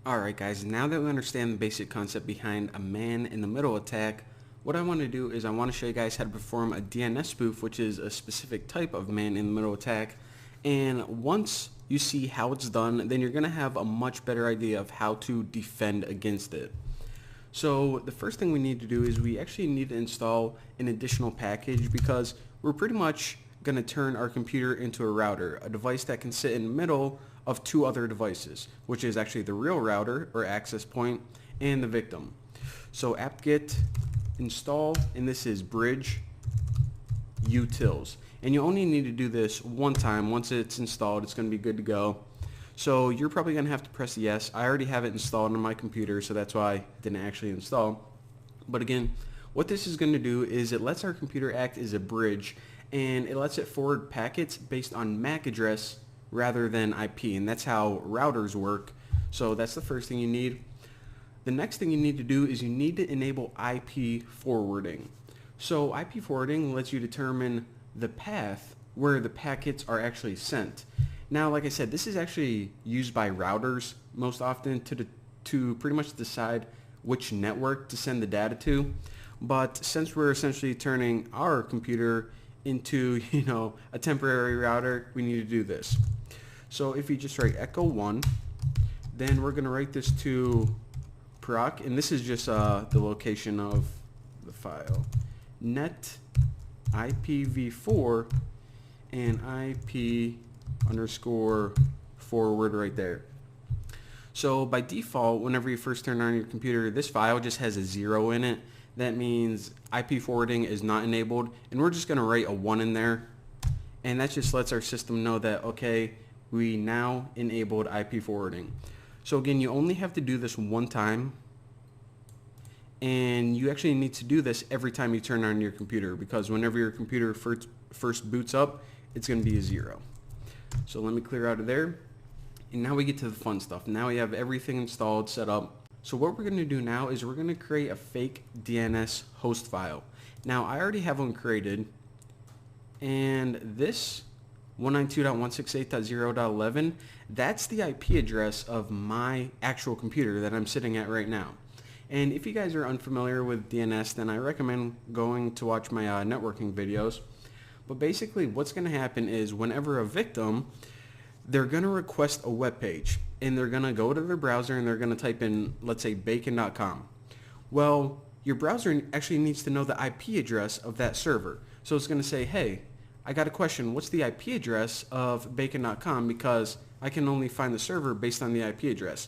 Alright guys, now that we understand the basic concept behind a man-in-the-middle attack, what I want to do is I want to show you guys how to perform a DNS spoof, which is a specific type of man-in-the-middle attack. And once you see how it's done, then you're going to have a much better idea of how to defend against it. So the first thing we need to do is we actually need to install an additional package because we're pretty much going to turn our computer into a router, a device that can sit in the middle of two other devices, which is actually the real router or access point and the victim. So apt-get install, and this is bridge utils. And you only need to do this one time. Once it's installed, it's going to be good to go. So you're probably going to have to press yes. I already have it installed on my computer, so that's why it didn't actually install. But again, what this is going to do is it lets our computer act as a bridge, and it lets it forward packets based on MAC address rather than IP, and that's how routers work. So that's the first thing you need. The next thing you need to do is you need to enable IP forwarding. So IP forwarding lets you determine the path where the packets are actually sent. Now, like I said, this is actually used by routers most often to pretty much decide which network to send the data to. But since we're essentially turning our computer into, a temporary router, we need to do this. So if you just write echo 1, then we're going to write this to proc, and this is just the location of the file, net IPv4 and IP underscore forward right there. So by default, whenever you first turn on your computer, this file just has a 0 in it. That means IP forwarding is not enabled, and we're just going to write a 1 in there, and that just lets our system know that, okay, we now enabled IP forwarding. So again, you only have to do this one time, and you actually need to do this every time you turn on your computer, because whenever your computer first boots up, it's going to be a 0. So let me clear out of there, and now we get to the fun stuff. Now we have everything installed, set up. So what we're going to do now is we're going to create a fake DNS host file. Now I already have one created, and this 192.168.0.11, that's the IP address of my actual computer that I'm sitting at right now. And if you guys are unfamiliar with DNS, then I recommend going to watch my networking videos. But basically what's going to happen is whenever a victim, they're going to request a web page, and they're going to go to their browser and they're going to type in, let's say, bacon.com. Well, your browser actually needs to know the IP address of that server. So it's going to say, hey, I got a question. What's the IP address of bacon.com? Because I can only find the server based on the IP address.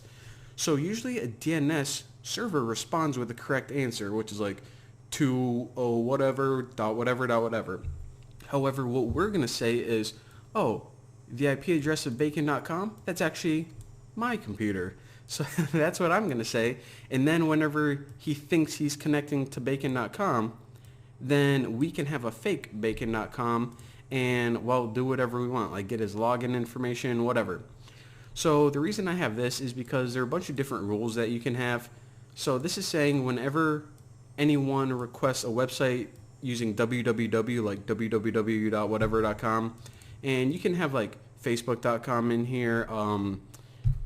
So usually a DNS server responds with the correct answer, which is like 2.0 whatever, dot whatever, dot whatever. However, what we're going to say is, oh, the IP address of bacon.com, that's actually my computer. So that's what I'm going to say. And then whenever he thinks he's connecting to bacon.com, then we can have a fake bacon.com and, well, do whatever we want, like get his login information, whatever. So the reason I have this is because there are a bunch of different rules that you can have. So this is saying whenever anyone requests a website using www, like www.whatever.com, and you can have like facebook.com in here,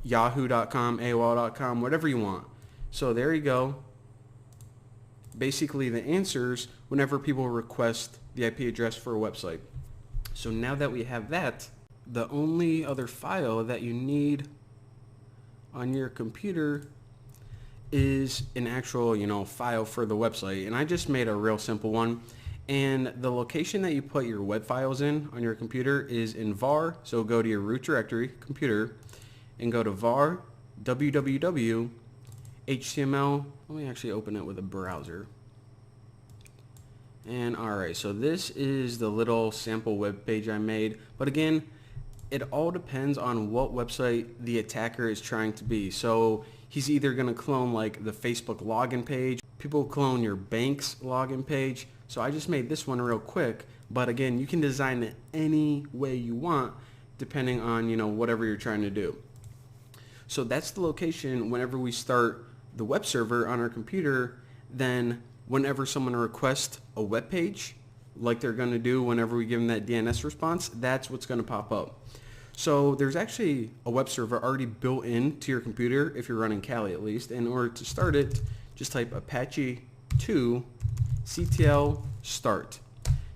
yahoo.com, AOL.com, whatever you want. So there you go. Basically the answers whenever people request the IP address for a website. So now that we have that, the only other file that you need on your computer is an actual, file for the website. And I just made a real simple one. And the location that you put your web files in on your computer is in var. So go to your root directory, computer, and go to var www HTML. Let me actually open it with a browser. And alright, so this is the little sample web page I made. But again, it all depends on what website the attacker is trying to be. So he's either going to clone like the Facebook login page. People clone your bank's login page. So I just made this one real quick. But again, you can design it any way you want depending on, whatever you're trying to do. So that's the location whenever we start the web server on our computer. Then whenever someone requests a web page, like they're going to do whenever we give them that DNS response, that's what's going to pop up. So there's actually a web server already built into your computer if you're running Kali at least. In order to start it, just type Apache 2 CTL start.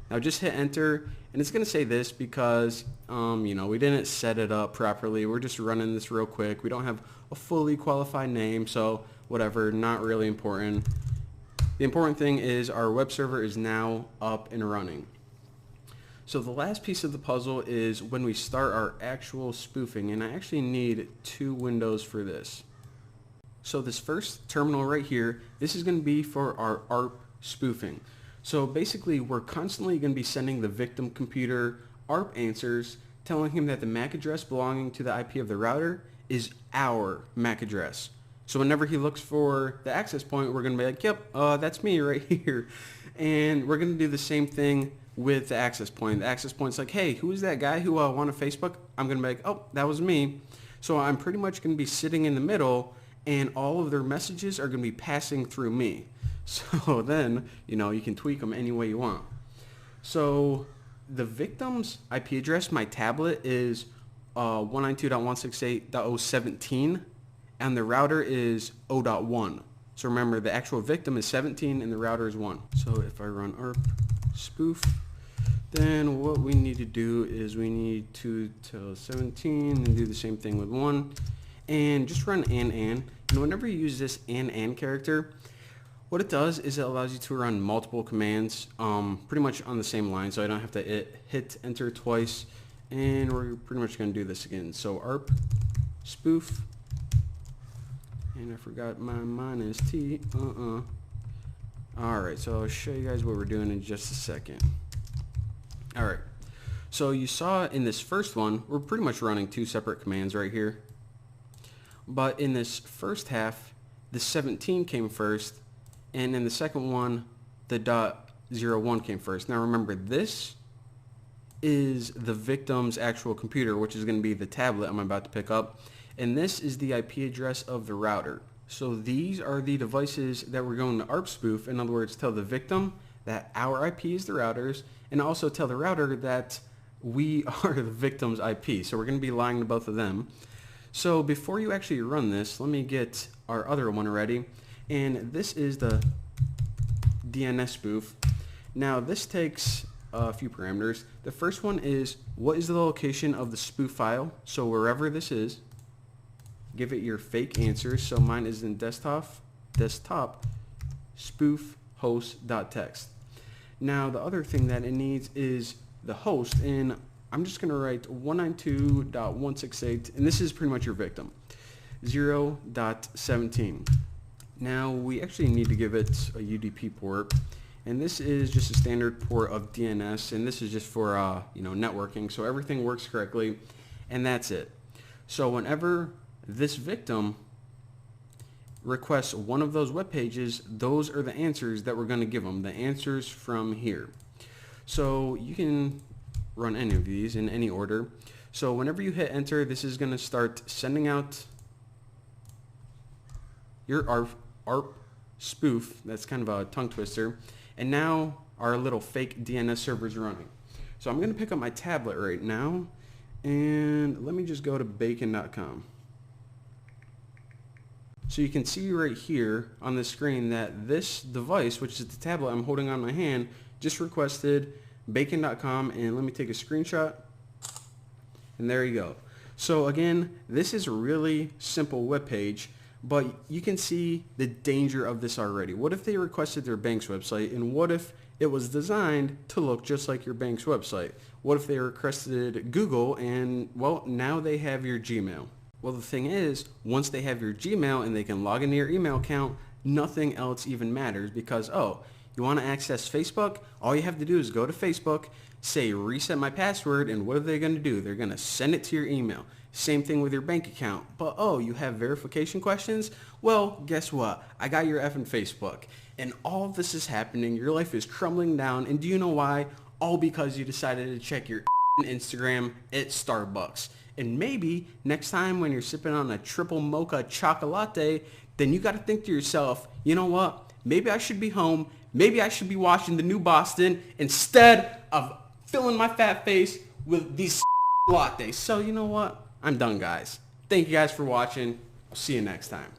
Now just hit enter, and it's going to say this because we didn't set it up properly. We're just running this real quick. We don't have a fully qualified name, so whatever, not really important. The important thing is our web server is now up and running. So the last piece of the puzzle is when we start our actual spoofing, and I actually need 2 windows for this. So this first terminal right here, this is going to be for our ARP spoofing. So basically we're constantly going to be sending the victim computer ARP answers telling him that the MAC address belonging to the IP of the router is our MAC address. So whenever he looks for the access point, we're going to be like, yep, that's me right here. And we're going to do the same thing with the access point. The access point's like, hey, who is that guy who wanted Facebook? I'm going to be like, oh, that was me. So I'm pretty much going to be sitting in the middle, and all of their messages are going to be passing through me. So then, you can tweak them any way you want. So the victim's IP address, my tablet, is 192.168.017, and the router is 0.1. So remember, the actual victim is 17 and the router is 1. So if I run ARP spoof, then what we need to do is we need to tell 17 and do the same thing with 1, and just run and. And whenever you use this and character, what it does is it allows you to run multiple commands pretty much on the same line, so I don't have to hit enter twice. And we're pretty much going to do this again. So ARP spoof, and I forgot my minus T. Alright, so I'll show you guys what we're doing in just a second. Alright, so you saw in this first one, we're pretty much running 2 separate commands right here. But in this first half, the 17 came first, and in the second one, the .01 came first. Now remember, this is the victim's actual computer, which is going to be the tablet I'm about to pick up, and this is the IP address of the router. So these are the devices that we're going to ARP spoof. In other words, tell the victim that our IP is the router's, and also tell the router that we are the victim's IP. So we're going to be lying to both of them. So before you actually run this, let me get our other one ready. And this is the DNS spoof. Now this takes a few parameters. The first one is, what is the location of the spoof file? So wherever this is, give it your fake answers. So mine is in desktop spoof host.txt. Now the other thing that it needs is the host, and I'm just going to write 192.168, and this is pretty much your victim, 0.17. Now we actually need to give it a UDP port, and this is just a standard port of DNS, and this is just for networking, so everything works correctly, and that's it. So whenever this victim requests one of those web pages, those are the answers that we're going to give them, the answers from here. So you can run any of these in any order. So whenever you hit enter, this is going to start sending out your ARP spoof. That's kind of a tongue twister. And now our little fake DNS server is running. So I'm going to pick up my tablet right now, and let me just go to bacon.com. So you can see right here on the screen that this device, which is the tablet I'm holding on my hand, just requested bacon.com, and let me take a screenshot, and there you go. So again, this is a really simple web page, but you can see the danger of this already. What if they requested their bank's website, and what if it was designed to look just like your bank's website? What if they requested Google, and well, now they have your Gmail? Well, the thing is, once they have your Gmail and they can log into your email account, nothing else even matters, because, oh, you want to access Facebook? All you have to do is go to Facebook, say reset my password, and what are they going to do? They're going to send it to your email. Same thing with your bank account. But oh, you have verification questions? Well, guess what? I got your effing Facebook. And all of this is happening. Your life is crumbling down. And do you know why? All because you decided to check your Instagram at Starbucks. And maybe next time when you're sipping on a triple mocha chocolate, then you got to think to yourself, you know what? Maybe I should be home. Maybe I should be watching the new Boston instead of filling my fat face with these latte. So you know what? I'm done, guys. Thank you guys for watching. I'll see you next time.